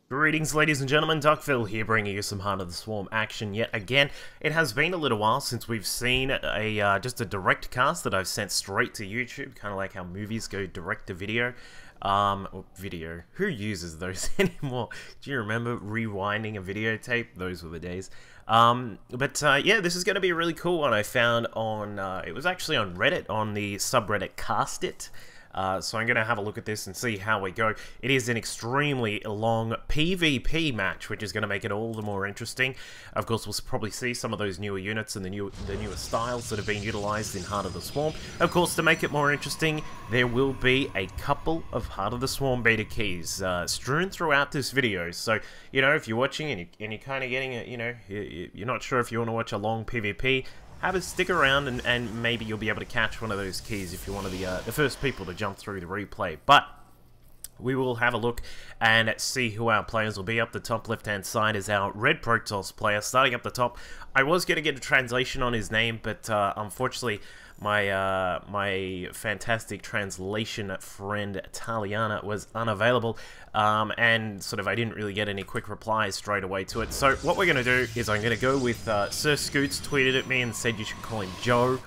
Greetings, ladies and gentlemen, Duckville here, bringing you some Heart of the Swarm action yet again. It has been a little while since we've seen just a direct cast that I've sent straight to YouTube, kind of like how movies go direct to video. Video. Who uses those anymore? Do you remember rewinding a videotape? Those were the days. Yeah, this is going to be a really cool one I found on, it was actually on Reddit, on the subreddit Cast It. So I'm going to have a look at this and see how we go. It is an extremely long PvP match, which is going to make it all the more interesting. Of course, we'll probably see some of those newer units and the newer styles that have been utilized in Heart of the Swarm. Of course, to make it more interesting, there will be a couple of Heart of the Swarm beta keys strewn throughout this video. So, you know, if you're watching and you're kind of getting it, you know, you're not sure if you want to watch a long PvP, have a stick around and maybe you'll be able to catch one of those keys if you're one of the first people to jump through the replay. But we will have a look and see who our players will be. Up the top left-hand side is our Red Protoss player. Starting up the top, I was going to get a translation on his name, but unfortunately, my fantastic translation friend Taliana was unavailable, and sort of I didn't really get any quick replies straight away to it. So what we're going to do is I'm going to go with Sir Scoots tweeted at me and said you should call him Joe.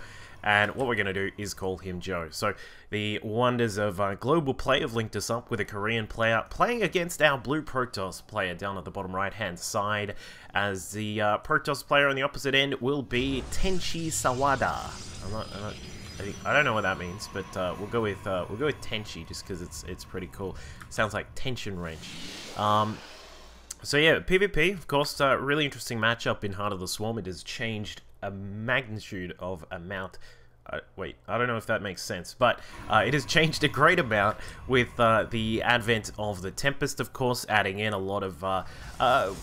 And what we're going to do is call him Joe. So, the wonders of global play have linked us up with a Korean player playing against our blue Protoss player down at the bottom right-hand side, as the Protoss player on the opposite end will be TenchiSaWaDa. I don't know what that means, but we'll go with Tenchi just because it's pretty cool. Sounds like tension wrench. So yeah, PvP, of course, really interesting matchup in Heart of the Swarm. It has changed a magnitude of amount. Wait, I don't know if that makes sense, but it has changed a great amount with the advent of the Tempest, of course, adding in a lot of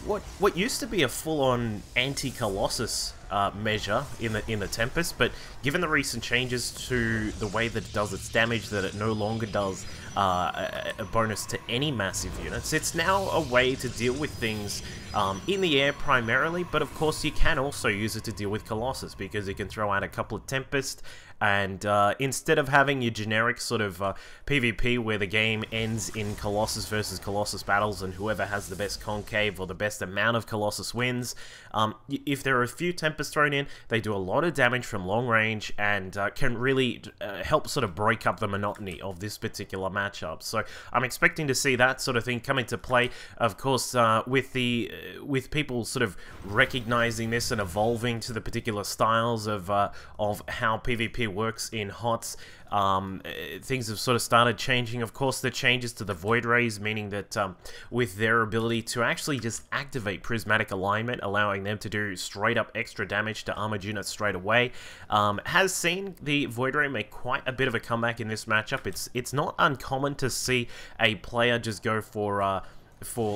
what used to be a full-on anti-Colossus measure in the Tempest, but given the recent changes to the way that it does its damage, that it no longer does a bonus to any massive units, it's now a way to deal with things in the air primarily, but of course you can also use it to deal with Colossus, because you can throw out a couple of Tempest, and instead of having your generic sort of PvP where the game ends in Colossus versus Colossus battles and whoever has the best concave or the best amount of Colossus wins, if there are a few Tempests thrown in, they do a lot of damage from long range and can really help sort of break up the monotony of this particular matchup. So I'm expecting to see that sort of thing come into play, of course, with people sort of recognizing this and evolving to the particular styles of how PvP works in HOTS. Things have sort of started changing. Of course, the changes to the Void Rays, meaning that with their ability to actually just activate prismatic alignment, allowing them to do straight up extra damage to armored units straight away, has seen the Void Ray make quite a bit of a comeback in this matchup. It's not uncommon to see a player just go for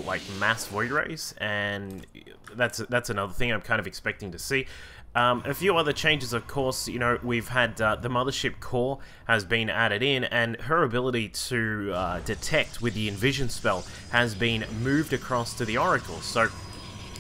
like mass Void Rays, and that's another thing I'm kind of expecting to see. A few other changes, of course, you know, we've had the Mothership Core has been added in, and her ability to detect with the Envision spell has been moved across to the Oracle. So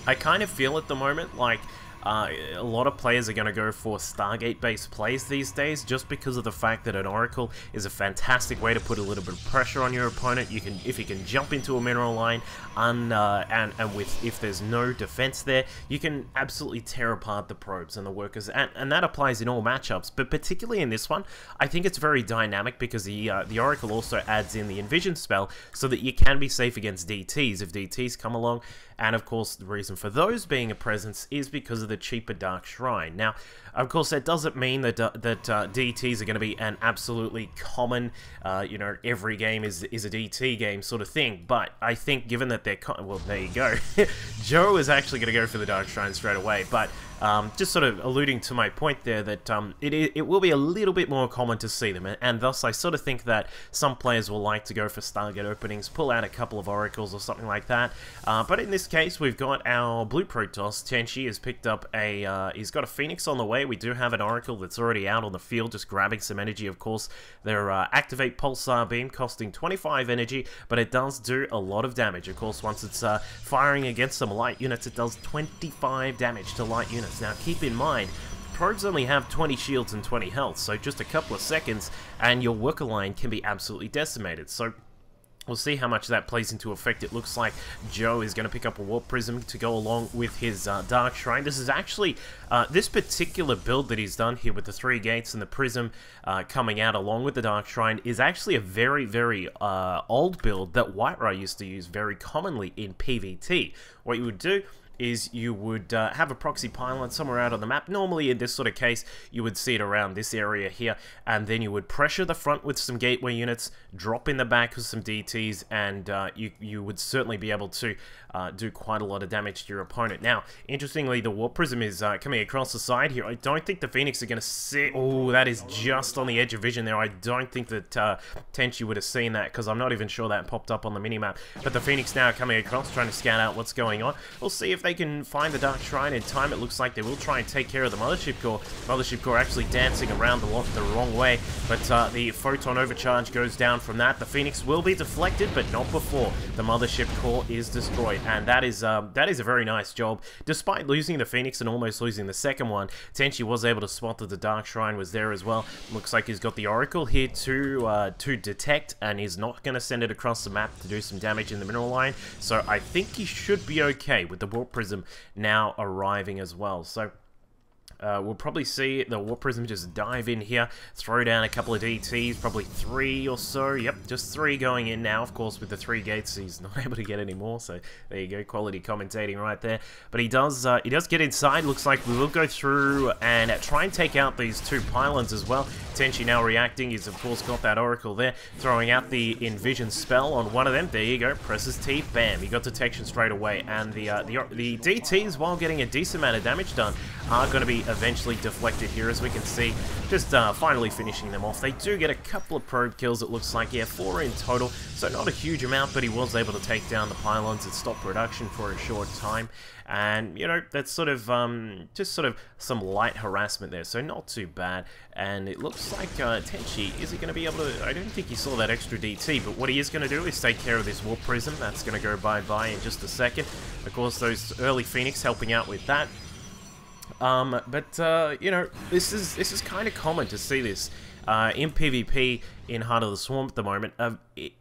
I kind of feel at the moment like a lot of players are going to go for Stargate-based plays these days, just because of the fact that an Oracle is a fantastic way to put a little bit of pressure on your opponent. If you can jump into a mineral line, and if there's no defense there, you can absolutely tear apart the probes and the workers, and that applies in all matchups. But particularly in this one, I think it's very dynamic because the Oracle also adds in the Envision spell, so that you can be safe against DTs if DTs come along. And of course, the reason for those being a presence is because of the cheaper Dark Shrine. Now, of course, that doesn't mean that DTs are going to be an absolutely common, you know, every game is a DT game sort of thing. But I think given that they're, well, there you go. Joe is actually going to go for the Dark Shrine straight away. But just sort of alluding to my point there that it will be a little bit more common to see them, and thus I sort of think that some players will like to go for Stargate openings, pull out a couple of Oracles or something like that. But in this case, we've got our blue Protoss. Tenchi has picked up he's got a Phoenix on the way. We do have an Oracle that's already out on the field, just grabbing some energy, of course. Their Activate Pulsar Beam costing 25 energy, but it does do a lot of damage. Of course, once it's firing against some light units, it does 25 damage to light units. Now, keep in mind, probes only have 20 shields and 20 health, so just a couple of seconds, and your worker line can be absolutely decimated. So We'll see how much that plays into effect. It looks like Joe is going to pick up a Warp Prism to go along with his Dark Shrine. This is actually, this particular build that he's done here with the 3 gates and the Prism coming out along with the Dark Shrine is actually a very, very old build that Whitereye used to use very commonly in PvT. What you would do is you would have a proxy pylon somewhere out on the map. Normally in this sort of case, you would see it around this area here, and then you would pressure the front with some gateway units, drop in the back with some DTs, and you would certainly be able to do quite a lot of damage to your opponent. Now, interestingly, the Warp Prism is coming across the side here. I don't think the Phoenix are going to see... Oh, that is just on the edge of vision there. I don't think that Tenchi would have seen that, because I'm not even sure that popped up on the minimap. But the Phoenix now coming across, trying to scout out what's going on. We'll see if they can find the Dark Shrine in time. It looks like they will try and take care of the Mothership Core. Mothership Core actually dancing around the wrong way, but the Photon Overcharge goes down from that. The Phoenix will be deflected, but not before the Mothership Core is destroyed, and that is a very nice job. Despite losing the Phoenix and almost losing the second one, Tenchi was able to spot that the Dark Shrine was there as well. Looks like he's got the Oracle here to detect, and he's not going to send it across the map to do some damage in the mineral line, so I think he should be okay with the Warp Prism now arriving as well. So we'll probably see the Warp Prism just dive in here, throw down a couple of DTs, probably 3 or so. Yep, just 3 going in now. Of course, with the 3 gates, he's not able to get any more. So there you go, quality commentating right there. But he does get inside. Looks like we will go through and try and take out these 2 pylons as well. Tenchi now reacting. He's of course got that Oracle there, throwing out the Envision spell on one of them. There you go, presses T, bam, he got detection straight away. And the DTs, while getting a decent amount of damage done, are going to be eventually deflected here, as we can see, just finally finishing them off. They do get a couple of probe kills, it looks like, yeah, 4 in total, so not a huge amount, but he was able to take down the pylons and stop production for a short time. And, you know, that's sort of, just sort of some light harassment there, so not too bad. And it looks like Tenchi, is he going to be able to... I don't think he saw that extra DT, but what he is going to do is take care of this Warp Prism. That's going to go bye-bye in just a second. Of course, those early Phoenix helping out with that. You know, this is kind of common to see this in PvP in Heart of the Swarm at the moment.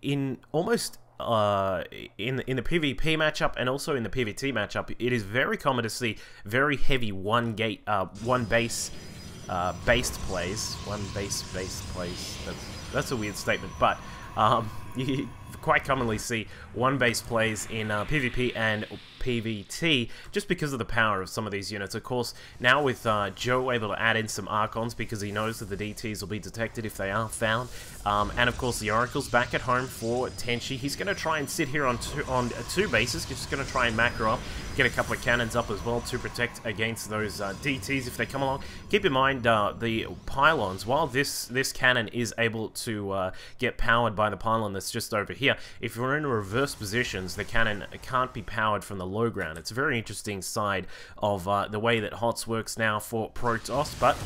In almost... in the PvP matchup and also in the PvT matchup, it is very common to see very heavy one base based plays. That's a weird statement, but you quite commonly see one base plays in PvP and PvT, just because of the power of some of these units. Of course, now with Joe able to add in some Archons, because he knows that the DTs will be detected if they are found, and of course the Oracle's back at home for Tenchi. He's going to try and sit here on two bases, just going to try and macro up, get a couple of cannons up as well to protect against those DTs if they come along. Keep in mind the pylons, while this cannon is able to get powered by the pylon that's just over here, if you're in reverse positions, the cannon can't be powered from the low ground. It's a very interesting side of the way that HOTS works now for Protoss, but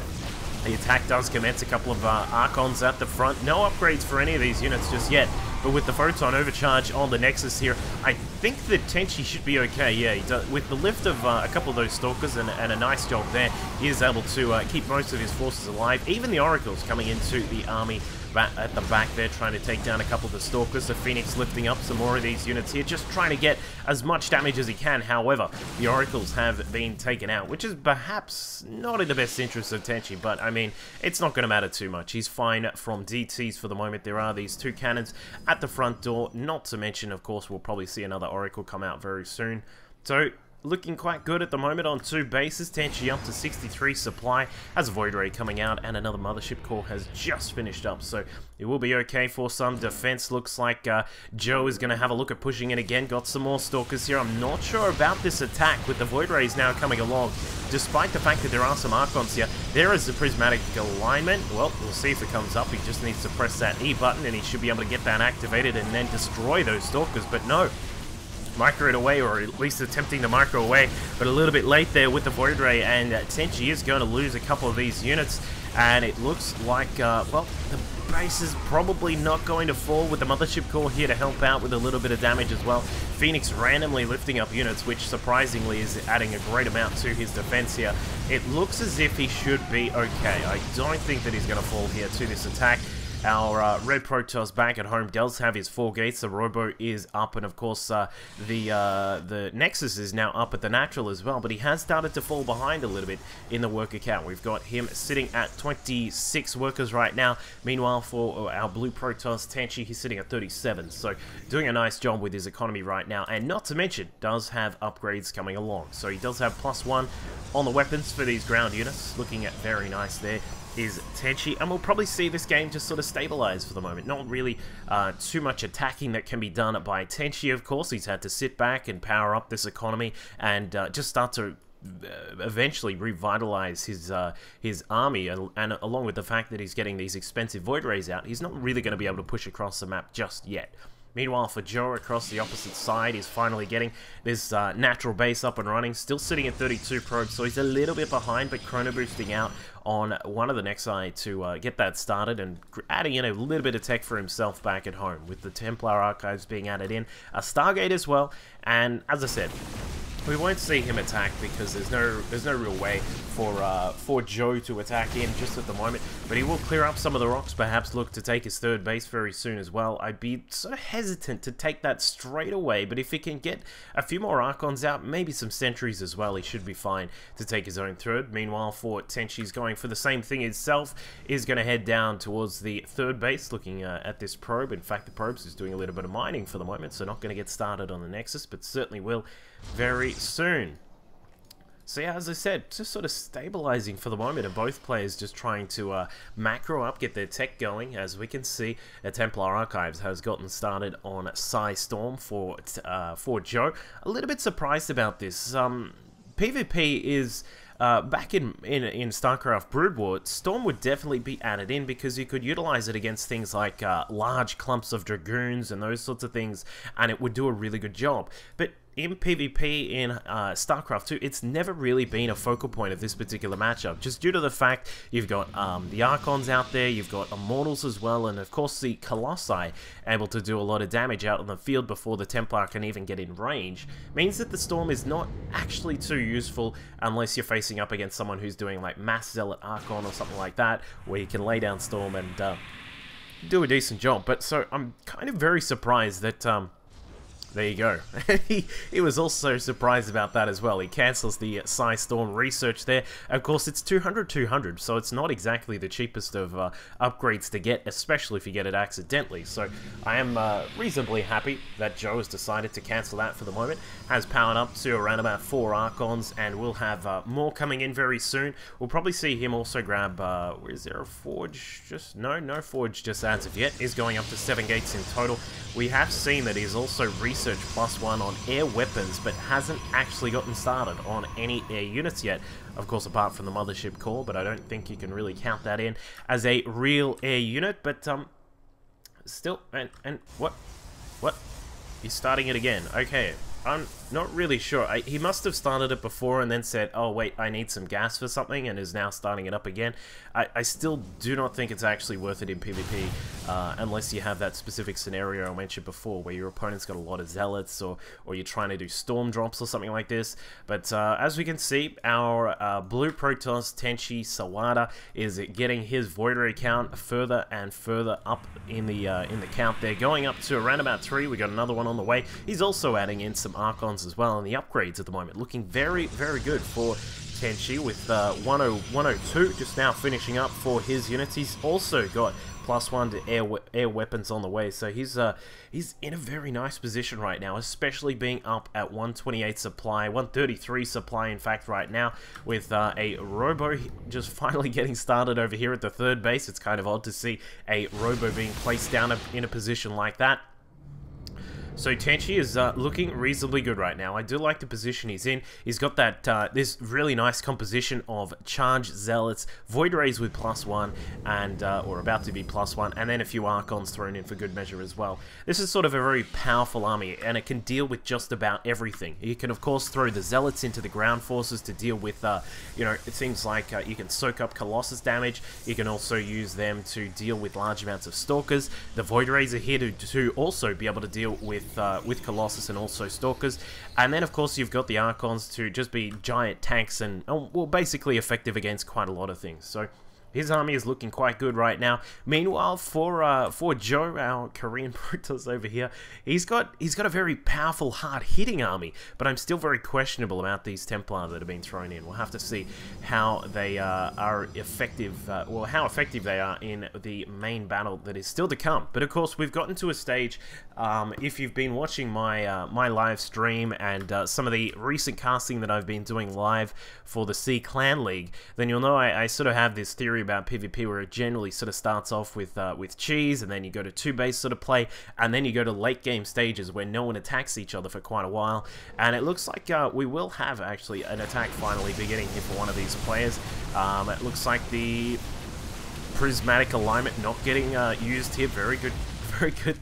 the attack does commence. A couple of Archons at the front. No upgrades for any of these units just yet, but with the Photon Overcharge on the Nexus here, I think that Tenchi should be okay. Yeah, he does, with the lift of a couple of those Stalkers and a nice job there, he is able to keep most of his forces alive. Even the Oracles coming into the army at the back there, trying to take down a couple of the Stalkers. The Phoenix lifting up some more of these units here, just trying to get as much damage as he can. However, the Oracles have been taken out, which is perhaps not in the best interest of Tenchi, but I mean, it's not going to matter too much. He's fine from DTs for the moment. There are these 2 cannons at the front door, not to mention, of course, we'll probably see another Oracle come out very soon. So, looking quite good at the moment on 2 bases. Tenchi up to 63 supply, has a Void Ray coming out, and another Mothership Core has just finished up, so it will be okay for some defense. Looks like Joe is going to have a look at pushing it again. Got some more Stalkers here. I'm not sure about this attack with the Void Rays now coming along. Despite the fact that there are some Archons here, there is the Prismatic Alignment. Well, we'll see if it comes up. He just needs to press that E button, and he should be able to get that activated and then destroy those Stalkers, but no. Micro it away, or at least attempting to micro away, but a little bit late there with the Void Ray, and Tenchi is going to lose a couple of these units, and it looks like, well, the base is probably not going to fall with the Mothership Core here to help out with a little bit of damage as well. Phoenix randomly lifting up units, which surprisingly is adding a great amount to his defense here. It looks as if he should be okay. I don't think that he's going to fall here to this attack. our Red Protoss back at home does have his 4 gates. The Robo is up, and of course the Nexus is now up at the natural as well, but he has started to fall behind a little bit in the worker count. We've got him sitting at 26 workers right now. Meanwhile, for our blue Protoss Tenchi, he's sitting at 37, so doing a nice job with his economy right now, and not to mention, does have upgrades coming along. So he does have +1 on the weapons for these ground units, looking at very nice there is Tenchi, and we'll probably see this game just sort of stabilize for the moment. Not really too much attacking that can be done by Tenchi, of course. He's had to sit back and power up this economy and just start to eventually revitalize his army, and along with the fact that he's getting these expensive Void Rays out, he's not really going to be able to push across the map just yet. Meanwhile, for Joe across the opposite side, he's finally getting this natural base up and running, still sitting at 32 probes, so he's a little bit behind, but chrono boosting out on one of the Nexi to get that started, and adding in a little bit of tech for himself back at home, with the Templar Archives being added in, a Stargate as well, and as I said, we won't see him attack because there's no real way for Joe to attack in just at the moment, but he will clear up some of the rocks, perhaps look to take his 3rd base very soon as well. I'd be sort of hesitant to take that straight away, but if he can get a few more Archons out, maybe some sentries as well, he should be fine to take his own 3rd. Meanwhile, for Tenchi's going for the same thing himself, is going to head down towards the 3rd base, looking at this probe. In fact, the probe's is doing a little bit of mining for the moment, so not going to get started on the Nexus, but certainly will very soon. So yeah, as I said, just sort of stabilizing for the moment, and both players just trying to macro up, get their tech going. As we can see, the Templar Archives has gotten started on Psy Storm for Joe. A little bit surprised about this. PvP is back in StarCraft Brood War, Storm would definitely be added in because you could utilize it against things like large clumps of Dragoons and those sorts of things, and it would do a really good job. But in PvP in StarCraft 2, it's never really been a focal point of this particular matchup, just due to the fact you've got the Archons out there, you've got Immortals as well, and of course the Colossi able to do a lot of damage out on the field before the Templar can even get in range, means that the Storm is not actually too useful unless you're facing up against someone who's doing like Mass Zealot Archon or something like that, where you can lay down Storm and do a decent job. But so I'm kind of very surprised that there you go. he was also surprised about that as well. He cancels the Psy Storm research there. Of course, it's 200, so it's not exactly the cheapest of upgrades to get, especially if you get it accidentally. So I am reasonably happy that Joe has decided to cancel that for the moment. Has powered up to around about 4 Archons, and we'll have more coming in very soon. We'll probably see him also grab, is there a Forge? No Forge just as of yet. Is going up to 7 gates in total. We have seen that he's also researched +1 on air weapons, but hasn't actually gotten started on any air units yet. Of course, apart from the Mothership Core, but I don't think you can really count that in as a real air unit. But still, and what? He's starting it again. Okay, I'm not really sure. He must have started it before and then said, oh wait, I need some gas for something, and is now starting it up again. I still do not think it's actually worth it in PvP, unless you have that specific scenario I mentioned before, where your opponent's got a lot of Zealots, or you're trying to do Storm drops or something like this. But as we can see, our blue Protoss TenchiSaWaDa is getting his Void Ray count further and further up in the count there, going up to around about 3. We got another one on the way. He's also adding in some Archons as well, and the upgrades at the moment looking very, very good for Tenchi, with 102 just now finishing up for his units. He's also got +1 to air weapons on the way, so he's in a very nice position right now, especially being up at 128 supply, 133 supply in fact right now, with a Robo just finally getting started over here at the 3rd base. It's kind of odd to see a Robo being placed down in a position like that. So Tenchi is looking reasonably good right now. I do like the position he's in. He's got that this really nice composition of Charge Zealots, Void Rays with +1, and or about to be +1, and then a few Archons thrown in for good measure as well. This is sort of a very powerful army, and it can deal with just about everything. You can of course throw the Zealots into the ground forces to deal with, you know, it seems like you can soak up Colossus damage. You can also use them to deal with large amounts of Stalkers. The Void Rays are here to also be able to deal with Colossus and also Stalkers, and then of course you've got the Archons to just be giant tanks and, well, basically effective against quite a lot of things. So His army is looking quite good right now. Meanwhile, for Joe, our Korean Protoss over here, he's got a very powerful, hard-hitting army, but I'm still very questionable about these Templar that have been thrown in. We'll have to see how they are effective, well, how effective they are in the main battle that is still to come. But of course, we've gotten to a stage, if you've been watching my my live stream and some of the recent casting that I've been doing live for the C Clan League, then you'll know I sort of have this theory about PvP where it generally sort of starts off with cheese, and then you go to 2-base sort of play, and then you go to late game stages where no one attacks each other for quite a while. And it looks like we will have actually an attack finally beginning here for one of these players. It looks like the prismatic alignment not getting used here. Very good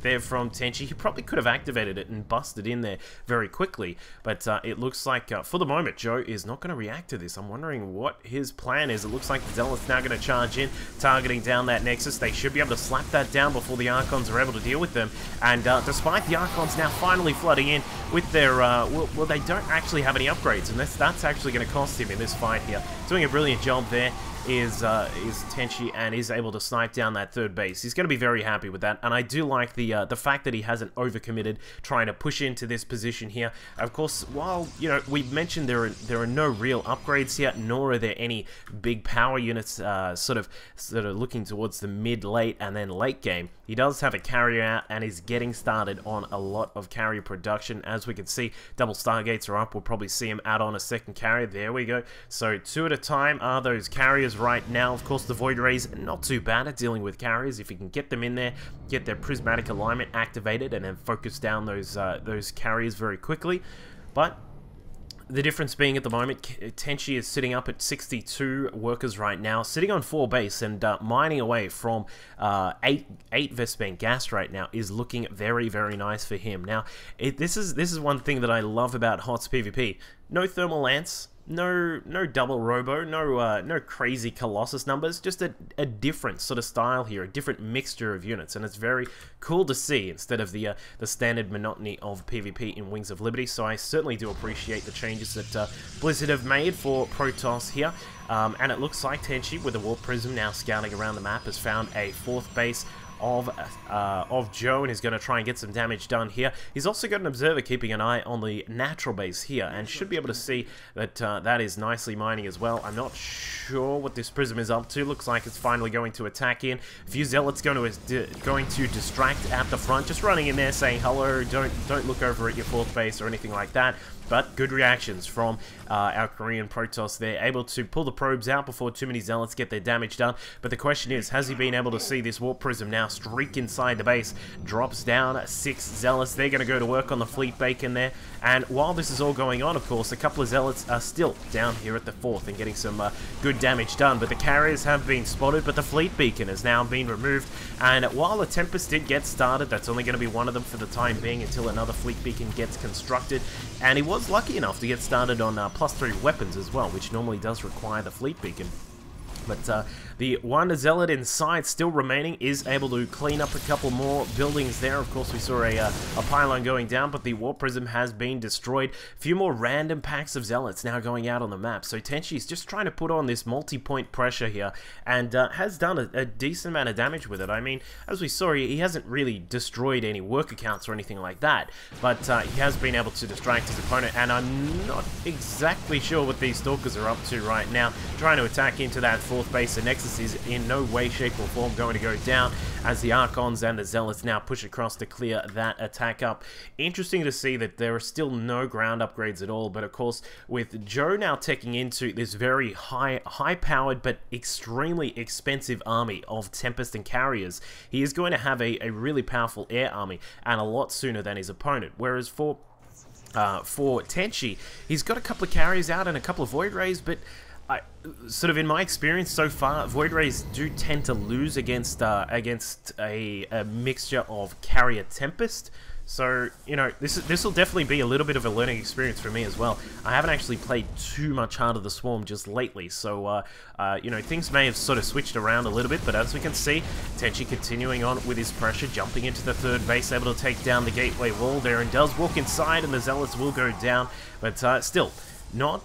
there from Tenchi. He probably could have activated it and busted in there very quickly, but it looks like for the moment Joe is not going to react to this. I'm wondering what his plan is. It looks like the Zealot's now going to charge in, targeting down that Nexus. They should be able to slap that down before the Archons are able to deal with them, and despite the Archons now finally flooding in with their well, they don't actually have any upgrades, and that's actually going to cost him in this fight here. Doing a brilliant job there is Tenchi, and is able to snipe down that 3rd base. He's going to be very happy with that, and I do like the fact that he hasn't overcommitted trying to push into this position here. Of course, while we've mentioned there are no real upgrades here, nor are there any big power units sort of looking towards the mid, late, and then late game. He does have a carrier out and is getting started on a lot of carrier production. As we can see, double Stargates are up. We'll probably see him add on a 2nd carrier. There we go. So 2 at a time are those carriers right now. Of course, the Void Rays not too bad at dealing with carriers. If you can get them in there, get their prismatic alignment activated, and then focus down those carriers very quickly. But the difference being at the moment, Tenchi is sitting up at 62 workers right now, sitting on 4 base and mining away from 8 Vespene gas right now is looking very, very nice for him. Now, this is one thing that I love about HOTS PvP. No Thermal Lance, no double robo, no crazy Colossus numbers, just a different sort of style here, a different mixture of units, and it's very cool to see instead of the standard monotony of PvP in Wings of Liberty. So I certainly do appreciate the changes that Blizzard have made for Protoss here. And it looks like Tenchi, with the Warp Prism now scouting around the map, has found a 4th base of Joe, and is going to try and get some damage done here. He's also got an observer keeping an eye on the natural base here, and should be able to see that that is nicely mining as well. I'm not sure what this Prism is up to. Looks like it's finally going to attack in. A few Zealots going to distract at the front, just running in there saying hello, don't look over at your 4th base or anything like that. But good reactions from our Korean Protoss. They're able to pull the probes out before too many Zealots get their damage done. But the question is, has he been able to see this Warp Prism now streak inside the base? Drops down 6 Zealots. They're going to go to work on the Fleet Beacon there. And while this is all going on, of course, a couple of Zealots are still down here at the 4th and getting some good damage done. But the carriers have been spotted, but the Fleet Beacon has now been removed. And while the Tempest did get started, that's only going to be one of them for the time being until another Fleet Beacon gets constructed. And he was lucky enough to get started on +3 weapons as well, which normally does require the Fleet Beacon. But the one Zealot inside still remaining is able to clean up a couple more buildings there. Of course, we saw a pylon going down, but the Warp Prism has been destroyed. A few more random packs of Zealots now going out on the map. So Tenchi is just trying to put on this multi-point pressure here, and has done a decent amount of damage with it. I mean, as we saw, he hasn't really destroyed any worker counts or anything like that, but he has been able to distract his opponent, and I'm not exactly sure what these Stalkers are up to right now. Trying to attack into that 4th base, and Nexus is in no way, shape, or form going to go down, as the Archons and the Zealots now push across to clear that attack up. Interesting to see that there are still no ground upgrades at all, but of course, with Joe now taking into this very high-powered but extremely expensive army of Tempest and Carriers, he is going to have a really powerful air army, and a lot sooner than his opponent. Whereas for Tenchi, he's got a couple of carriers out and a couple of Void Rays, but sort of in my experience so far, Void Rays do tend to lose against a mixture of Carrier Tempest. So, you know, this will definitely be a little bit of a learning experience for me as well. I haven't actually played too much Heart of the Swarm just lately, so, you know, things may have sort of switched around a little bit, but as we can see, Tenchi continuing on with his pressure, jumping into the 3rd base, able to take down the gateway wall there, and does walk inside, and the Zealots will go down, but still, No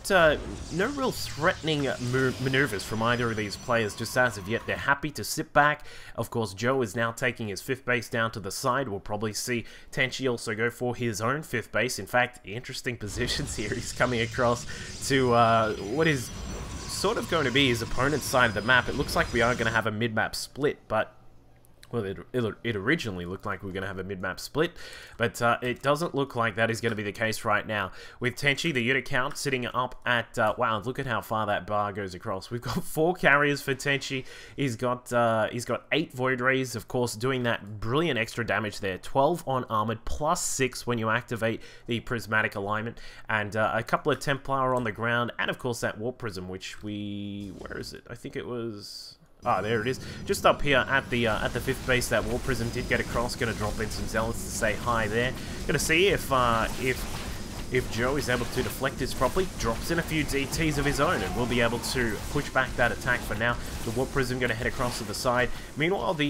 real threatening maneuvers from either of these players just as of yet. They're happy to sit back. Of course, Joe is now taking his 5th base down to the side. We'll probably see Tenchi also go for his own 5th base. In fact, interesting positions here. He's coming across to what is sort of going to be his opponent's side of the map. It looks like we are going to have a mid-map split, but... well, it originally looked like we were going to have a mid-map split, but it doesn't look like that is going to be the case right now. With Tenchi, the unit count sitting up at, wow, look at how far that bar goes across. We've got 4 carriers for Tenchi. He's got 8 Void Rays, of course, doing that brilliant extra damage there. 12 on Armored, plus 6 when you activate the Prismatic Alignment, and a couple of Templar on the ground, and of course that Warp Prism, which where is it? I think it was... ah, there it is. Just up here at the 5th base, that Warp Prism did get across. Going to drop in some Zealots to say hi there. Going to see if Joe is able to deflect this properly. Drops in a few DTs of his own, and will be able to push back that attack for now. The Warp Prism going to head across to the side. Meanwhile, the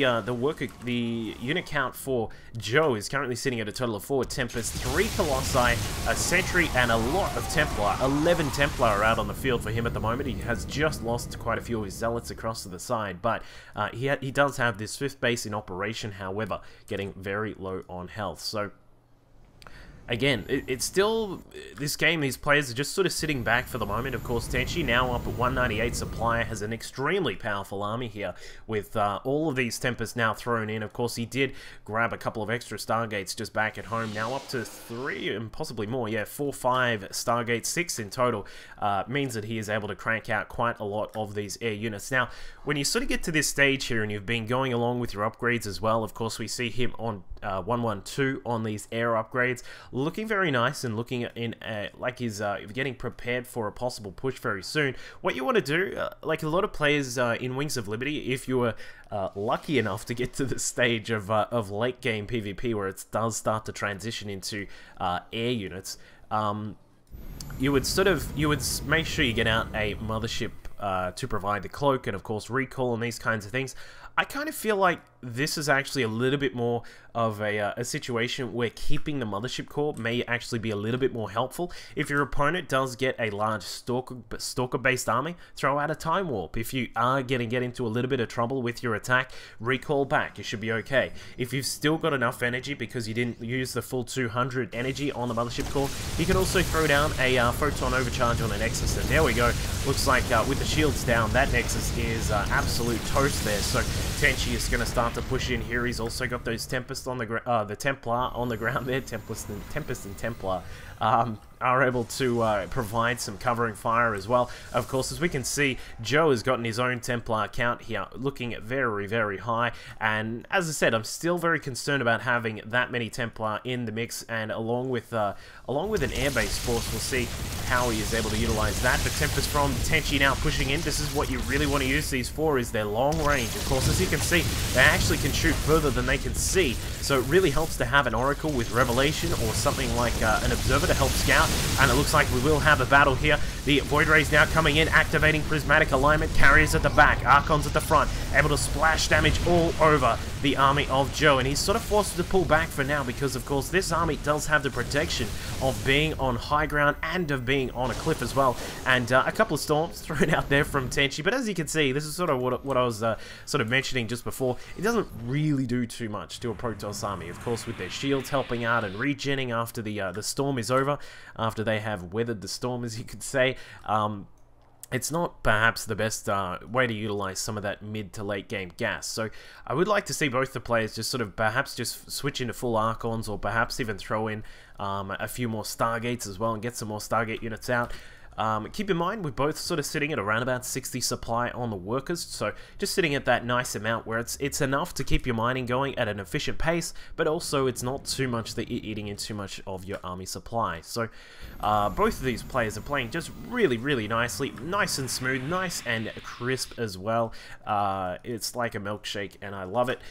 unit count for Joe is currently sitting at a total of 4 Tempest, 3 Colossi, a Sentry, and a lot of Templar. 11 Templar are out on the field for him at the moment. He has just lost quite a few of his Zealots across to the side, but he does have this 5th base in operation, however, getting very low on health. So... again, it's still, this game, these players are just sort of sitting back for the moment. Of course, Tenchi, now up at 198 supply, has an extremely powerful army here with all of these Tempests now thrown in. Of course, he did grab a couple of extra Stargates just back at home, now up to 3 and possibly more. Yeah, 4, 5 Stargates, 6 in total, means that he is able to crank out quite a lot of these air units. Now, when you sort of get to this stage here and you've been going along with your upgrades as well, of course, we see him on 112 on these air upgrades, looking very nice and looking like he's getting prepared for a possible push very soon. What you want to do, like a lot of players in Wings of Liberty, if you were lucky enough to get to the stage of late game PvP where it does start to transition into air units, you would make sure you get out a mothership to provide the cloak and of course recall and these kinds of things. I kind of feel like this is actually a little bit more of a situation where keeping the Mothership Core may actually be a little bit more helpful. If your opponent does get a large Stalker-based army, throw out a Time Warp. If you are going to get into a little bit of trouble with your attack, recall back. You should be okay. If you've still got enough energy because you didn't use the full 200 energy on the Mothership Core, you can also throw down a Photon Overcharge on a Nexus, and there we go. Looks like with the shields down, that Nexus is absolute toast there. So Tenchi is going to start to push in here. He's also got those Tempest on the Templar on the ground there. Tempest and Templar are able to provide some covering fire as well. Of course, as we can see, Joe has gotten his own Templar count here, looking at very, very high. And as I said, I'm still very concerned about having that many Templar in the mix. And along with an air-based force, we'll see how he is able to utilize that. The Tempest from Tenchi now pushing in. This is what you really want to use these for, is their long range. Of course, as you can see, they actually can shoot further than they can see. So it really helps to have an Oracle with Revelation or something like an Observer to help scout. And it looks like we will have a battle here. The Void Rays now coming in, activating Prismatic Alignment. Carriers at the back, Archons at the front, able to splash damage all over the army of Joe. And he's sort of forced to pull back for now because, of course, this army does have the protection of being on high ground and of being on a cliff as well. And a couple of storms thrown out there from Tenchi. But as you can see, this is sort of what I was sort of mentioning just before. It doesn't really do too much to a Protoss army. Of course, with their shields helping out and regenning after the storm is over, after they have weathered the storm, as you could say. It's not perhaps the best way to utilize some of that mid to late game gas. So I would like to see both the players just sort of perhaps just switch into full Archons, or perhaps even throw in a few more Stargates as well and get some more Stargate units out. Keep in mind, we're both sort of sitting at around about 60 supply on the workers, so just sitting at that nice amount where it's enough to keep your mining going at an efficient pace, but also it's not too much that you're eating in too much of your army supply. So both of these players are playing just really, really nicely, nice and smooth, nice and crisp as well. It's like a milkshake, and I love it.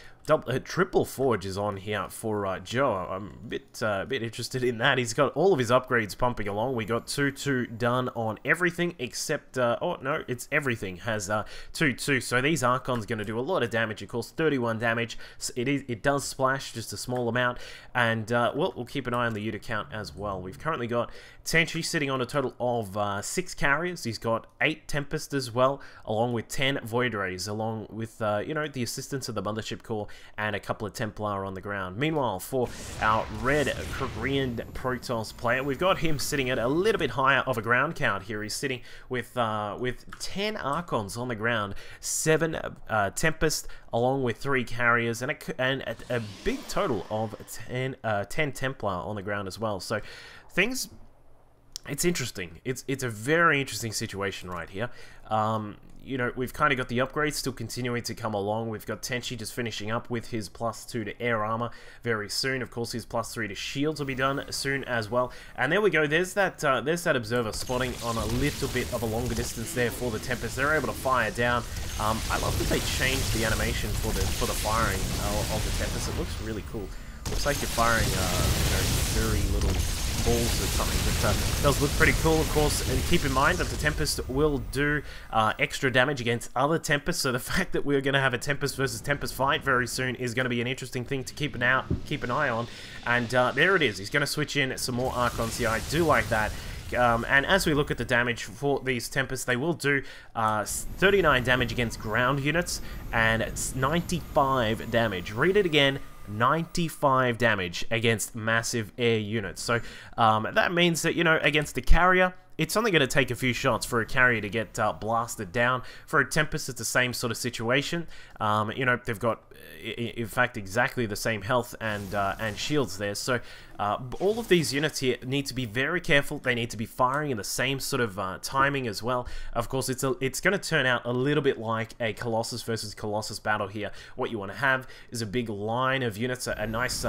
Triple Forge is on here for Joe. I'm a bit interested in that. He's got all of his upgrades pumping along. We got 2-2 done on everything except, oh no, it's everything has 2-2. So these Archon's going to do a lot of damage, of course, 31 damage. It does splash, just a small amount, and well, we'll keep an eye on the unit count as well. We've currently got Tenchi sitting on a total of 6 carriers. He's got 8 Tempest as well, along with 10 Void Rays, along with, you know, the assistance of the Mothership Core and a couple of Templar on the ground. Meanwhile, for our red Korean Protoss player, we've got him sitting at a little bit higher of a ground count here. He's sitting with 10 Archons on the ground, 7 Tempest, along with 3 carriers, and a big total of 10 Templar on the ground as well. So things... It's interesting. It's a very interesting situation right here. You know, we've kind of got the upgrades still continuing to come along. We've got Tenchi just finishing up with his +2 to air armor very soon. Of course, his +3 to shields will be done soon as well. And there we go. There's that observer spotting on a little bit of a longer distance there for the Tempest. They're able to fire down. I love that they changed the animation for the firing of the Tempest. It looks really cool. Looks like you're firing you know, very little balls or something, but it does look pretty cool, of course. And keep in mind that the Tempest will do extra damage against other Tempests, so the fact that we're going to have a Tempest versus Tempest fight very soon is going to be an interesting thing to keep an eye on. And there it is. He's going to switch in some more Archons here. I do like that. And as we look at the damage for these Tempests, they will do 39 damage against ground units and 95 damage. Read it again. 95 damage against massive air units. So that means that, you know, against the carrier, it's only going to take a few shots for a carrier to get blasted down. For a Tempest, it's the same sort of situation. You know, they've got, in fact, exactly the same health and shields there. So all of these units here need to be very careful. They need to be firing in the same sort of timing as well. Of course, it's going to turn out a little bit like a Colossus versus Colossus battle here. What you want to have is a big line of units, a nice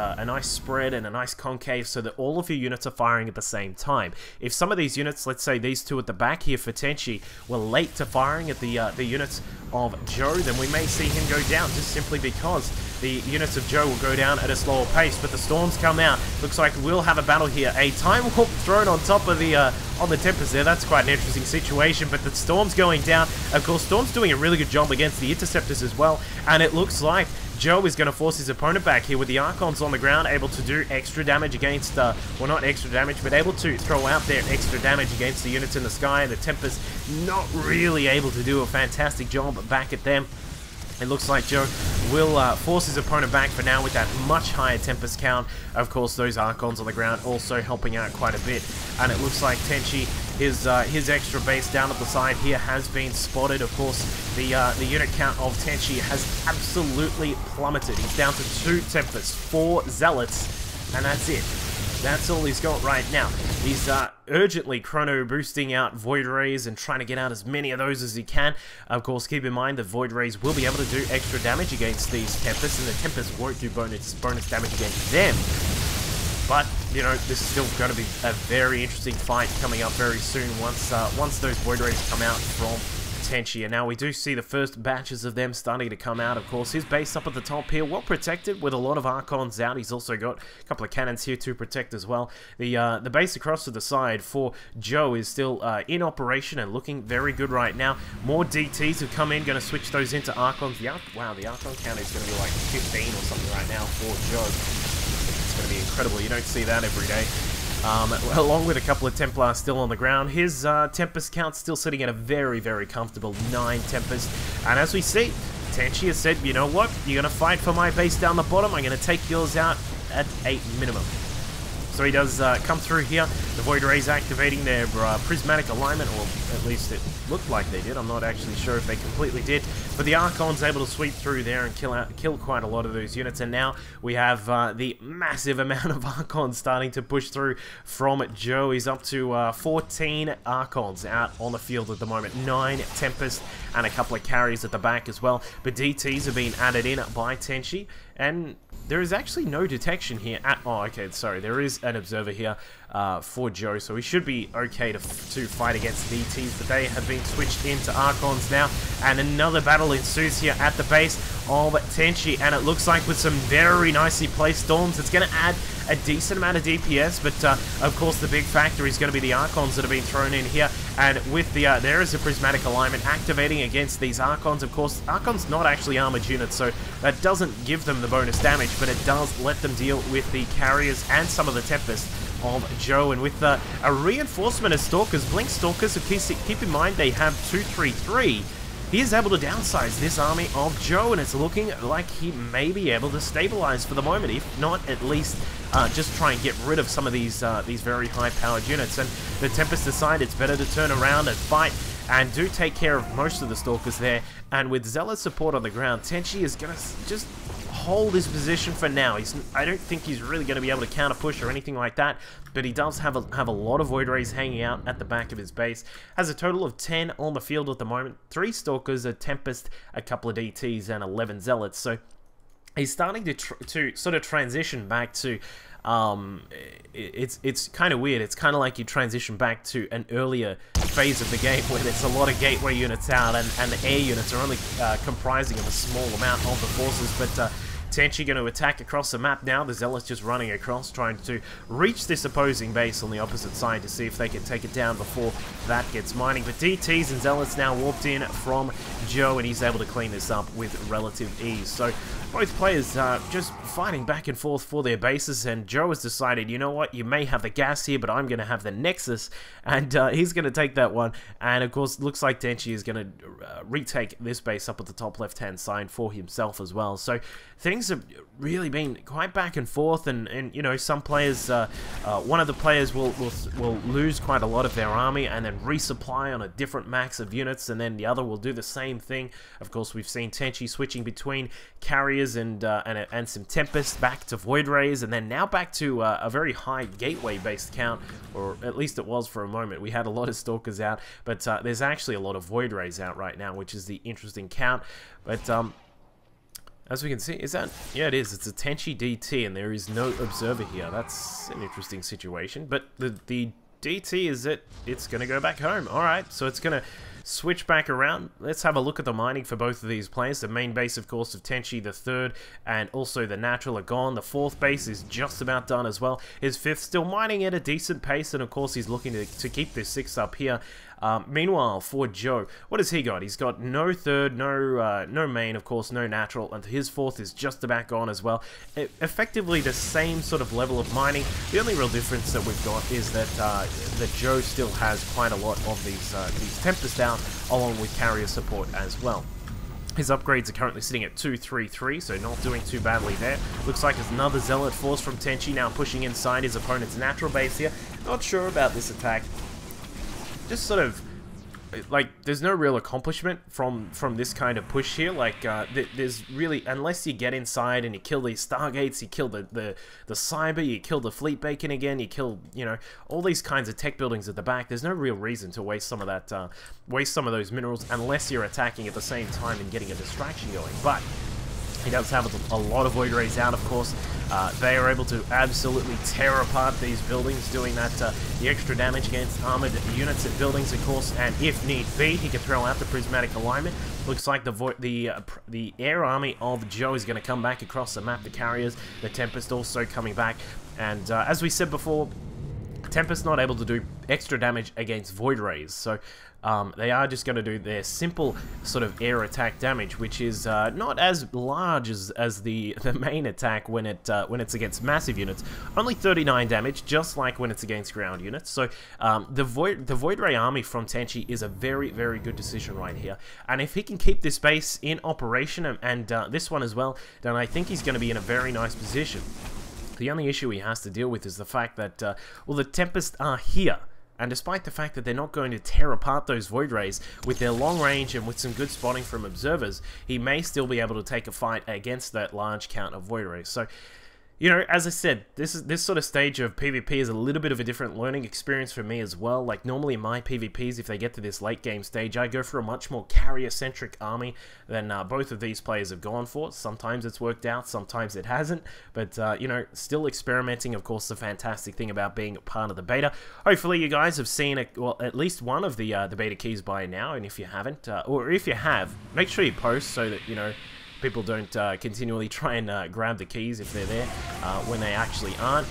spread and a nice concave, so that all of your units are firing at the same time. If some of these units, let's say these two at the back here for Tenchi, were late to firing at the units of Joe, then we may see him go down, just simply because the units of Joe will go down at a slower pace. But the storms come out. Looks like we'll have a battle here. A time warp thrown on top of the on the Tempest there. That's quite an interesting situation. But the storm's going down. Of course, Storm's doing a really good job against the Interceptors as well. And it looks like Joe is going to force his opponent back here with the Archons on the ground, able to do extra damage against, well, not extra damage, but able to throw out their extra damage against the units in the sky. And the Tempest not really able to do a fantastic job back at them. It looks like Joe will force his opponent back for now with that much higher Tempest count. Of course, those Archons on the ground also helping out quite a bit. And it looks like Tenchi, his extra base down at the side here has been spotted. Of course, the unit count of Tenchi has absolutely plummeted. He's down to 2 Tempests, 4 Zealots, and that's it. That's all he's got right now. He's urgently chrono boosting out Void Rays and trying to get out as many of those as he can. Of course, keep in mind that Void Rays will be able to do extra damage against these Tempests, and the Tempests won't do bonus damage against them. But, you know, this is still going to be a very interesting fight coming up very soon once those Void Rays come out from Tenchi. And now we do see the first batches of them starting to come out. Of course, his base up at the top here, well protected with a lot of Archons out. He's also got a couple of cannons here to protect as well. The base across to the side for Joe is still in operation and looking very good right now. More DTs have come in, going to switch those into Archons. Wow, the Archon count is going to be like 15 or something right now for Joe. It's going to be incredible. You don't see that every day. Along with a couple of Templars still on the ground. His Tempest count's still sitting at a very, very comfortable 9 Tempest. And as we see, Tenchi has said, you know what, you're going to fight for my base down the bottom, I'm going to take yours out at 8 minimum. So he does come through here. The Void Rays activating their prismatic alignment, or at least it looked like they did. I'm not actually sure if they completely did. But the Archon's able to sweep through there and kill quite a lot of those units. And now we have the massive amount of Archons starting to push through from Joe. He's up to 14 Archons out on the field at the moment. 9 Tempest and a couple of carries at the back as well. But DTs have been added in by Tenchi. And there is actually no detection here at... Oh, okay, sorry. There is an observer here. for Joe, so he should be okay to fight against DTs, but they have been switched into Archons now, and another battle ensues here at the base of Tenchi, and it looks like with some very nicely placed storms, it's going to add a decent amount of DPS, but of course the big factor is going to be the Archons that have been thrown in here, and with the there is a prismatic alignment activating against these Archons. Of course, Archons not actually armored units, so that doesn't give them the bonus damage, but it does let them deal with the carriers and some of the Tempest of Joe. And with a reinforcement of Stalkers, Blink Stalkers, keep in mind they have 233, he is able to downsize this army of Joe, and it's looking like he may be able to stabilize for the moment, if not at least just try and get rid of some of these very high-powered units. And the Tempest decide it's better to turn around and fight, and do take care of most of the Stalkers there. And with Zealot support on the ground, Tenchi is going to just hold his position for now. I don't think he's really going to be able to counter push or anything like that, but he does have a lot of Void Rays hanging out at the back of his base. Has a total of 10 on the field at the moment, 3 Stalkers, a Tempest, a couple of DTs, and 11 Zealots. So he's starting to sort of transition back to it's kind of weird. It's kind of like you transition back to an earlier phase of the game where there's a lot of gateway units out, and the air units are only comprising of a small amount of the forces. But Tenchi going to attack across the map now. The Zealots just running across, trying to reach this opposing base on the opposite side to see if they can take it down before that gets mining. But DTs and Zealots now warped in from Joe, and he's able to clean this up with relative ease. So both players just fighting back and forth for their bases, and Joe has decided, you know what, you may have the gas here, but I'm going to have the Nexus, and he's going to take that one. And of course, looks like Tenchi is going to retake this base up at the top left-hand side for himself as well. So things have really been quite back and forth, and you know, some players, one of the players will lose quite a lot of their army and then resupply on a different max of units, and then the other will do the same thing. Of course, we've seen Tenchi switching between carriers and some Tempest back to Void Rays, and then now back to a very high gateway based count, or at least it was for a moment. We had a lot of Stalkers out, but there's actually a lot of Void Rays out right now, which is the interesting count. But as we can see, is that... yeah, it is. It's a Tenchi DT, and there is no Observer here. That's an interesting situation. But the DT is it's going to go back home. Alright, so it's going to switch back around. Let's have a look at the mining for both of these players. The main base, of course, of Tenchi, the third, and also the natural are gone. The fourth base is just about done as well. His fifth still mining at a decent pace, and of course he's looking to keep this sixth up here. Meanwhile, for Joe, what has he got? He's got no third, no main, of course, no natural, and his fourth is just about gone as well. Effectively the same sort of level of mining. The only real difference that we've got is that Joe still has quite a lot of these Tempest out, along with carrier support as well. His upgrades are currently sitting at 233, so not doing too badly there. Looks like there's another Zealot force from Tenchi now pushing inside his opponent's natural base here. Not sure about this attack. Just sort of, like, there's no real accomplishment from this kind of push here. Like, there's really, unless you get inside and you kill these Stargates, you kill the Cyber, you kill the Fleet Bacon again, you kill, you know, all these kinds of tech buildings at the back. There's no real reason to waste some of that, waste some of those minerals, unless you're attacking at the same time and getting a distraction going. But he does have a lot of Void Rays out, of course. They are able to absolutely tear apart these buildings, doing that the extra damage against armored units and buildings, of course. And if need be, he can throw out the prismatic alignment. Looks like the air army of Joe is going to come back across the map. The carriers, the Tempest also coming back, and as we said before, Tempest not able to do extra damage against Void Rays, so they are just going to do their simple sort of air attack damage, which is not as large as the main attack when it's against massive units. Only 39 damage, just like when it's against ground units. So the Void Ray army from Tenchi is a very, very good decision right here. And if he can keep this base in operation and this one as well, then I think he's going to be in a very nice position. The only issue he has to deal with is the fact that, well, the Tempest are here. And despite the fact that they're not going to tear apart those Void Rays, with their long range and with some good spotting from observers, he may still be able to take a fight against that large count of Void Rays. So You know, as I said, this sort of stage of PvP is a little bit of a different learning experience for me as well. Like, normally in my PvPs, if they get to this late game stage, I go for a much more carrier-centric army than both of these players have gone for. Sometimes it's worked out, sometimes it hasn't. But, you know, still experimenting, of course, the fantastic thing about being part of the beta. Hopefully you guys have seen, well, at least one of the beta keys by now, and if you haven't, or if you have, make sure you post so that, you know, people don't continually try and grab the keys if they're there when they actually aren't.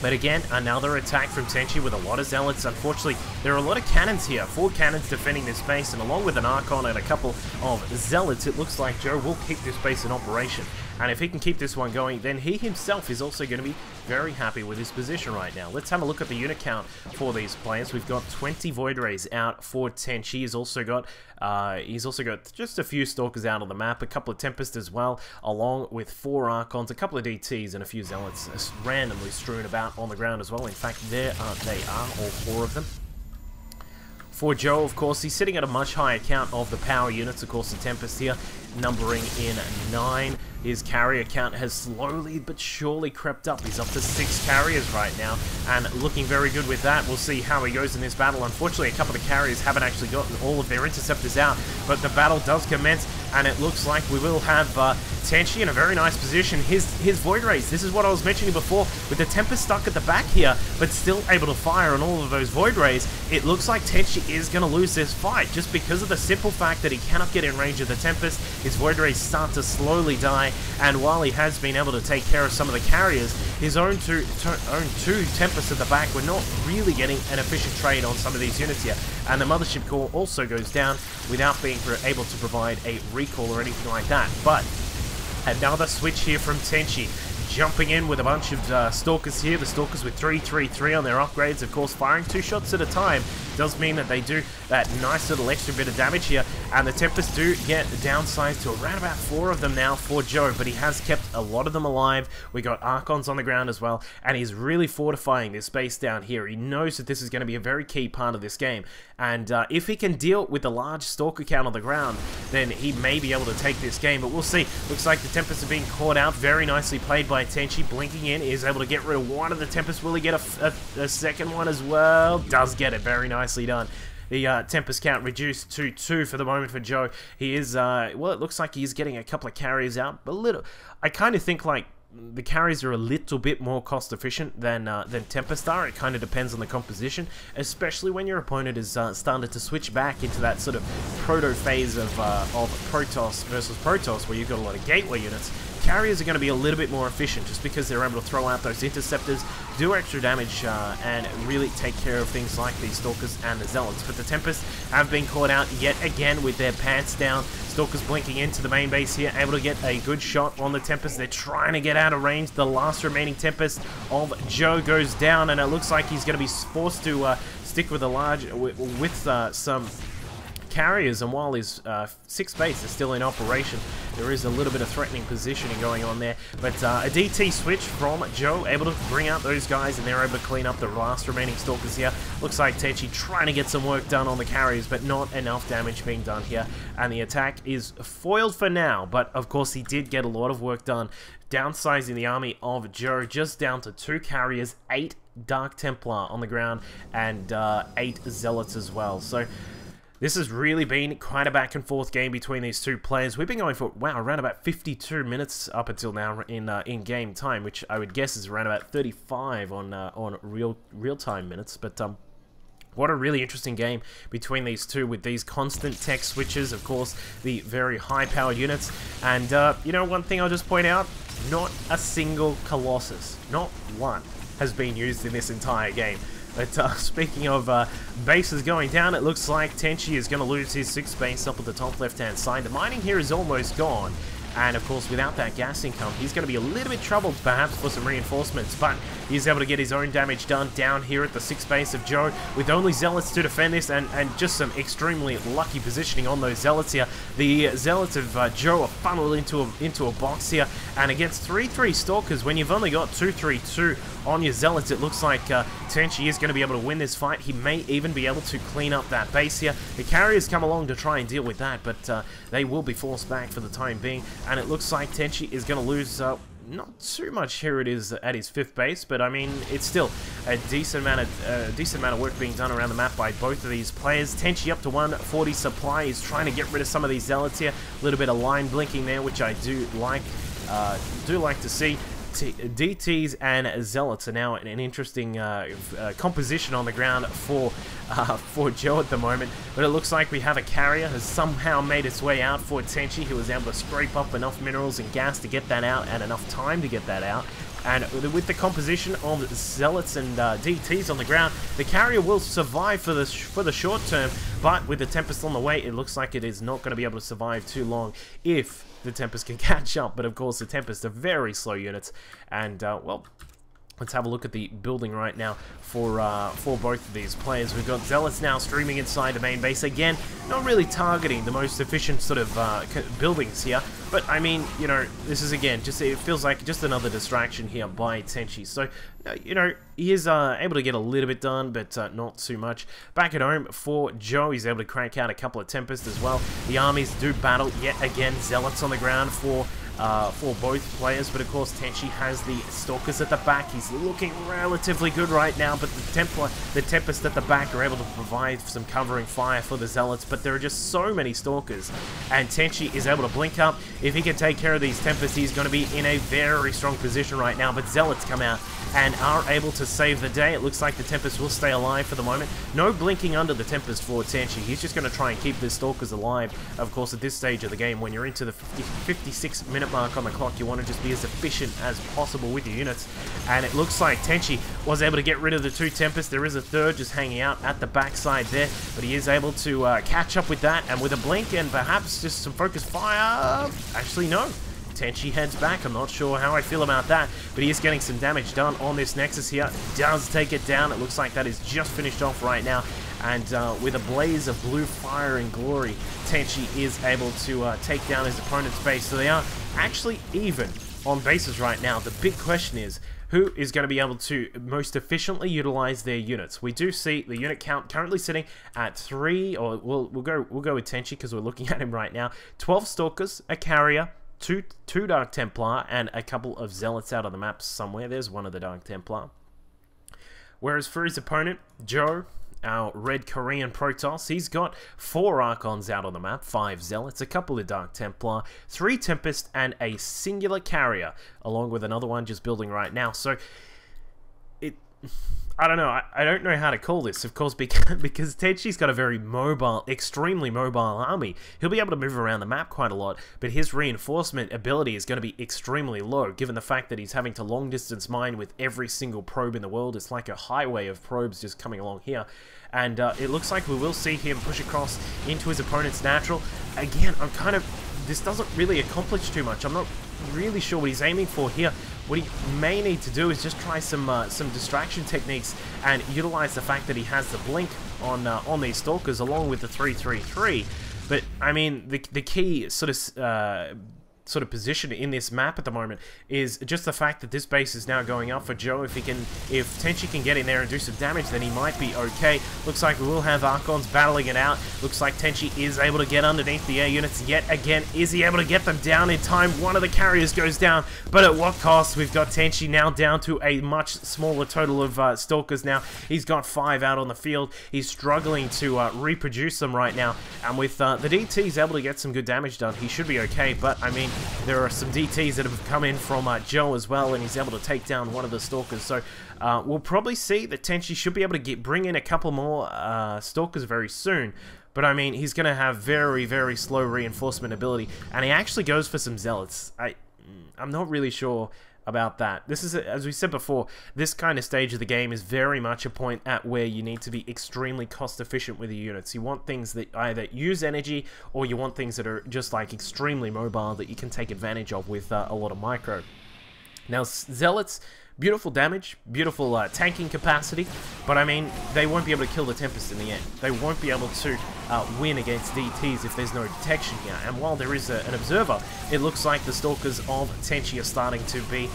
But again, another attack from Tenchi with a lot of zealots. Unfortunately, there are a lot of cannons here. 4 cannons defending this base, and along with an Archon and a couple of zealots, it looks like Joe will keep this base in operation. And if he can keep this one going, then he himself is also going to be very happy with his position right now. Let's have a look at the unit count for these players. We've got 20 Void Rays out for Tenchi. He's also got just a few Stalkers out on the map, a couple of Tempests as well, along with 4 Archons, a couple of DTs, and a few Zealots randomly strewn about on the ground as well. In fact, there they are, all 4 of them. For Joe, of course, he's sitting at a much higher count of the power units. Of course, the Tempest here numbering in 9. His carrier count has slowly but surely crept up. He's up to 6 carriers right now, and looking very good with that. We'll see how he goes in this battle. Unfortunately, a couple of the carriers haven't actually gotten all of their interceptors out, but the battle does commence, and it looks like we will have Tenchi in a very nice position. His Void Rays, this is what I was mentioning before, with the Tempest stuck at the back here, but still able to fire on all of those Void Rays. It looks like Tenchi is going to lose this fight, just because of the simple fact that he cannot get in range of the Tempest. His Void Rays start to slowly die, and while he has been able to take care of some of the carriers, his own two Tempests at the back were not really getting an efficient trade on some of these units here. And the Mothership Core also goes down without being able to provide a recall or anything like that. But another switch here from Tenchi, jumping in with a bunch of Stalkers here. The Stalkers with 333 on their upgrades, of course, firing 2 shots at a time does mean that they do that nice little extra bit of damage here, and the Tempests do get downsized to around about 4 of them now for Joe, but he has kept a lot of them alive. We got Archons on the ground as well, and he's really fortifying this base down here. He knows that this is going to be a very key part of this game, and if he can deal with the large Stalker count on the ground, then he may be able to take this game, but we'll see. Looks like the Tempests are being caught out. Very nicely played by Tenchi, blinking in, is able to get rid of one of the Tempests. Will he get a second one as well? Does get it. Very nicely done. The Tempest count reduced to 2 for the moment for Joe. He is, well, it looks like he's getting a couple of carriers out, but I kind of think, like, the carriers are a little bit more cost efficient than Tempest are. It kind of depends on the composition, especially when your opponent is starting to switch back into that sort of proto phase of Protoss versus Protoss, where you've got a lot of gateway units. Carriers are going to be a little bit more efficient just because they're able to throw out those interceptors, do extra damage, and really take care of things like these Stalkers and the Zealots. But the Tempests have been caught out yet again with their pants down. Stalkers blinking into the main base here, able to get a good shot on the Tempest. They're trying to get out of range. The last remaining Tempest of Joe goes down, and it looks like he's going to be forced to stick with a large, with some carriers, and while his 6th base is still in operation, there is a little bit of threatening positioning going on there. But a DT switch from Joe, able to bring out those guys, and they're able to clean up the last remaining Stalkers here. Looks like Tenchi trying to get some work done on the carriers, but not enough damage being done here, and the attack is foiled for now. But of course, he did get a lot of work done, downsizing the army of Joe just down to 2 carriers, 8 Dark Templar on the ground, and 8 Zealots as well. So this has really been quite a back and forth game between these two players. We've been going for, wow, around about 52 minutes up until now in game time, which I would guess is around about 35 on real time minutes. But what a really interesting game between these two, with these constant tech switches, of course, the very high-powered units. And, you know, one thing I'll just point out, not a single Colossus, not one, has been used in this entire game. But speaking of bases going down, it looks like Tenchi is going to lose his 6th base up at the top left-hand side. The mining here is almost gone. And of course, without that gas income, he's going to be a little bit troubled perhaps for some reinforcements, but he's able to get his own damage done down here at the 6th base of Joe, with only Zealots to defend this, and just some extremely lucky positioning on those Zealots here. The Zealots of Joe are funneled into a box here, and against 3-3 Stalkers, when you've only got 2-3-2 on your Zealots, it looks like Tenchi is going to be able to win this fight. He may even be able to clean up that base here. The carriers come along to try and deal with that, but they will be forced back for the time being. And it looks like Tenchi is going to lose, not too much here it is at his 5th base, but I mean, it's still a decent amount of work being done around the map by both of these players. Tenchi up to 140 supply. He's trying to get rid of some of these zealots here. A little bit of line blinking there, which I do like to see. DTs and Zealots are now in an interesting composition on the ground for Joe at the moment, but it looks like we have a carrier has somehow made its way out for Tenchi, who was able to scrape up enough minerals and gas to get that out and enough time to get that out. And with the composition of Zealots and DTs on the ground, the carrier will survive for the short term, but with the Tempest on the way, it looks like it is not going to be able to survive too long if the Tempest can catch up. But of course, the Tempest are very slow units, and well, let's have a look at the building right now for both of these players. We've got Zealots now streaming inside the main base again, not really targeting the most efficient sort of buildings here. But I mean, you know, this is again it feels like just another distraction here by Tenchi. So you know, he is able to get a little bit done, but not too much. Back at home for Joe, he's able to crank out a couple of Tempests as well. The armies do battle yet again. Zealots on the ground for both players, but of course Tenchi has the Stalkers at the back. He's looking relatively good right now, but the Tempest at the back are able to provide some covering fire for the Zealots, but there are just so many Stalkers, and Tenchi is able to blink up. If he can take care of these Tempests, he's going to be in a very strong position right now, but Zealots come out and are able to save the day. It looks like the Tempest will stay alive for the moment. No blinking under the Tempest for Tenchi. He's just going to try and keep the Stalkers alive. Of course, at this stage of the game, when you're into the 56-minute mark on the clock, you want to just be as efficient as possible with your units. And it looks like Tenchi was able to get rid of the 2 Tempests. There is a 3rd just hanging out at the backside there, but he is able to catch up with that, and with a blink and perhaps just some focused fire. Actually, no. Tenchi heads back. I'm not sure how I feel about that, but he is getting some damage done on this Nexus here. Does take it down. It looks like that is just finished off right now, and with a blaze of blue fire and glory, Tenchi is able to take down his opponent's base. So they are actually even on bases right now. The big question is, who is going to be able to most efficiently utilize their units? We do see the unit count currently sitting at 3, or we'll go with Tenchi because we're looking at him right now. 12 Stalkers, a carrier, two Dark Templar, and a couple of Zealots out on the map somewhere. There's one of the Dark Templar. Whereas for his opponent, Joe, our red Korean Protoss, he's got 4 Archons out on the map, 5 Zealots, a couple of Dark Templar, 3 Tempest, and a singular carrier, along with another one just building right now. So, I don't know. I don't know how to call this, of course, because Tenchi's got a very mobile, extremely mobile army. He'll be able to move around the map quite a lot, but his reinforcement ability is going to be extremely low, given the fact that he's having to long-distance mine with every single probe in the world. It's like a highway of probes just coming along here. And it looks like we will see him push across into his opponent's natural. Again, this doesn't really accomplish too much. I'm not really sure what he's aiming for here. What he may need to do is just try some distraction techniques and utilize the fact that he has the blink on these Stalkers along with the 333. But I mean, the key sort of position in this map at the moment is just the fact that this base is now going up for Joe. If Tenchi can get in there and do some damage, then he might be okay. Looks like we will have Archons battling it out. Looks like Tenchi is able to get underneath the air units yet again. Is he able to get them down in time? One of the carriers goes down, but at what cost? We've got Tenchi now down to a much smaller total of Stalkers now. He's got 5 out on the field. He's struggling to reproduce them right now, and with the DTs able to get some good damage done, he should be okay. But I mean, there are some DTs that have come in from Joe as well, and he's able to take down one of the Stalkers. So we'll probably see that Tenchi should be able to bring in a couple more Stalkers very soon. But I mean, he's going to have very, very slow reinforcement ability, and he actually goes for some Zealots. I'm not really sure about that. This is, as we said before, this kind of stage of the game is very much a point at where you need to be extremely cost efficient with your units. You want things that either use energy, or you want things that are just like extremely mobile that you can take advantage of with a lot of micro. Now, Zealots, beautiful damage, beautiful tanking capacity, but I mean, they won't be able to kill the Tempest in the end. They won't be able to win against DTs if there's no detection here. And while there is an observer, it looks like the stalkers of Tenchi are starting to be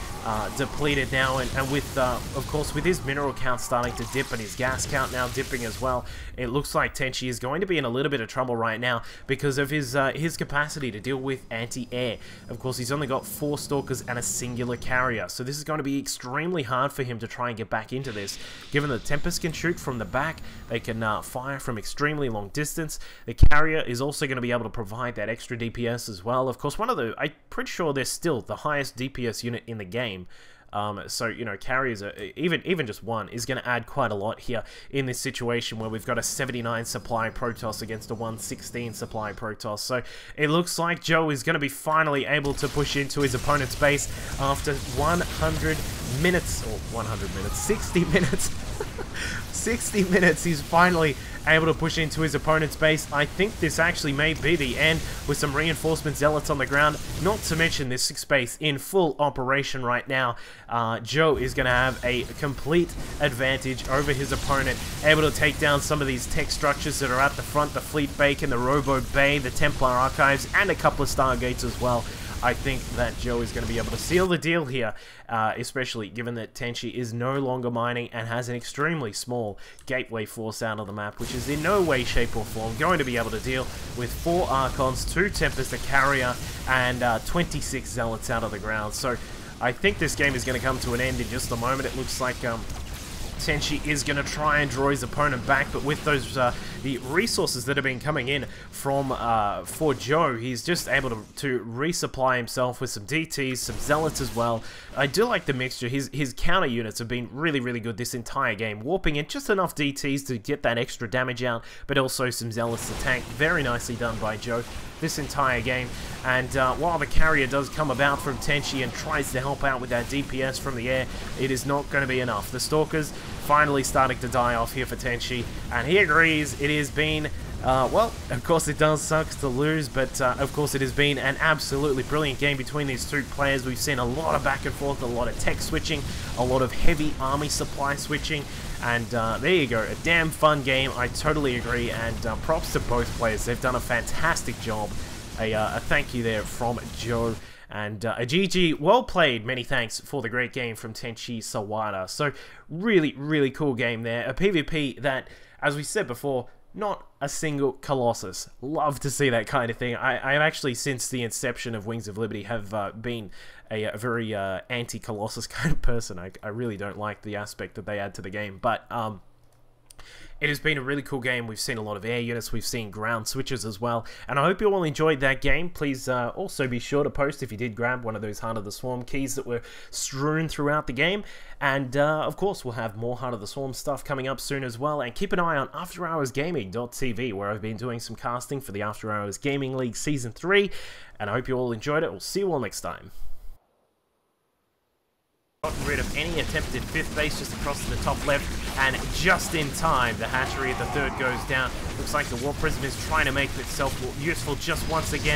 depleted now, and with, of course, with his mineral count starting to dip and his gas count now dipping as well, it looks like Tenchi is going to be in a little bit of trouble right now because of his capacity to deal with anti-air. Of course, he's only got 4 stalkers and a singular carrier, so this is going to be extremely hard for him to try and get back into this. Given that Tempest can shoot from the back, they can fire from extremely long distance. The carrier is also going to be able to provide that extra DPS as well. Of course, I'm pretty sure they're still the highest DPS unit in the game. So, you know, carriers, are, even just one, is going to add quite a lot here in this situation where we've got a 79 supply Protoss against a 116 supply Protoss. So it looks like Joe is going to be finally able to push into his opponent's base after 100 minutes, or 100 minutes, 60 minutes. 60 minutes, he's finally able to push into his opponent's base. I think this actually may be the end with some reinforcement zealots on the ground, not to mention this 6 base in full operation right now. Joe is going to have a complete advantage over his opponent, able to take down some of these tech structures that are at the front, the Fleet Bacon, the Robo Bay, the Templar Archives, and a couple of Stargates as well. I think that Joe is going to be able to seal the deal here, especially given that Tenchi is no longer mining and has an extremely small gateway force out of the map, which is in no way, shape, or form going to be able to deal with 4 Archons, 2 Tempest, a Carrier, and 26 Zealots out of the ground. So I think this game is going to come to an end in just a moment. It looks like Tenchi is going to try and draw his opponent back, but with those the resources that have been coming in from for Joe, he's just able to resupply himself with some DTs, some Zealots as well. I do like the mixture. His counter units have been really, really good this entire game, warping in just enough DTs to get that extra damage out, but also some Zealots to tank. Very nicely done by Joe this entire game. And while the carrier does come about from Tenchi and tries to help out with that DPS from the air, it is not going to be enough. The Stalkers finally starting to die off here for Tenchi, and he agrees. It has been, well, of course it does suck to lose, but of course it has been an absolutely brilliant game between these 2 players. We've seen a lot of back and forth, a lot of tech switching, a lot of heavy army supply switching, and there you go, a damn fun game. I totally agree, and props to both players. They've done a fantastic job. A thank you there from Joe. And a GG, well played, many thanks for the great game from TenchiSaWaDa. So, really, really cool game there. A PvP that, as we said before, not a single Colossus. Love to see that kind of thing. I've actually, since the inception of Wings of Liberty, have been a very anti-Colossus kind of person. I really don't like the aspect that they add to the game, but it has been a really cool game. We've seen a lot of air units, we've seen ground switches as well, and I hope you all enjoyed that game. Please also be sure to post if you did grab one of those Heart of the Swarm keys that were strewn throughout the game, and of course we'll have more Heart of the Swarm stuff coming up soon as well, and keep an eye on AfterHoursGaming.tv, where I've been doing some casting for the After Hours Gaming League Season 3, and I hope you all enjoyed it. We'll see you all next time. Gotten rid of any attempted 5th base just across to the top left, and just in time the hatchery at the 3rd goes down. Looks like the Warp Prism is trying to make itself useful just once again.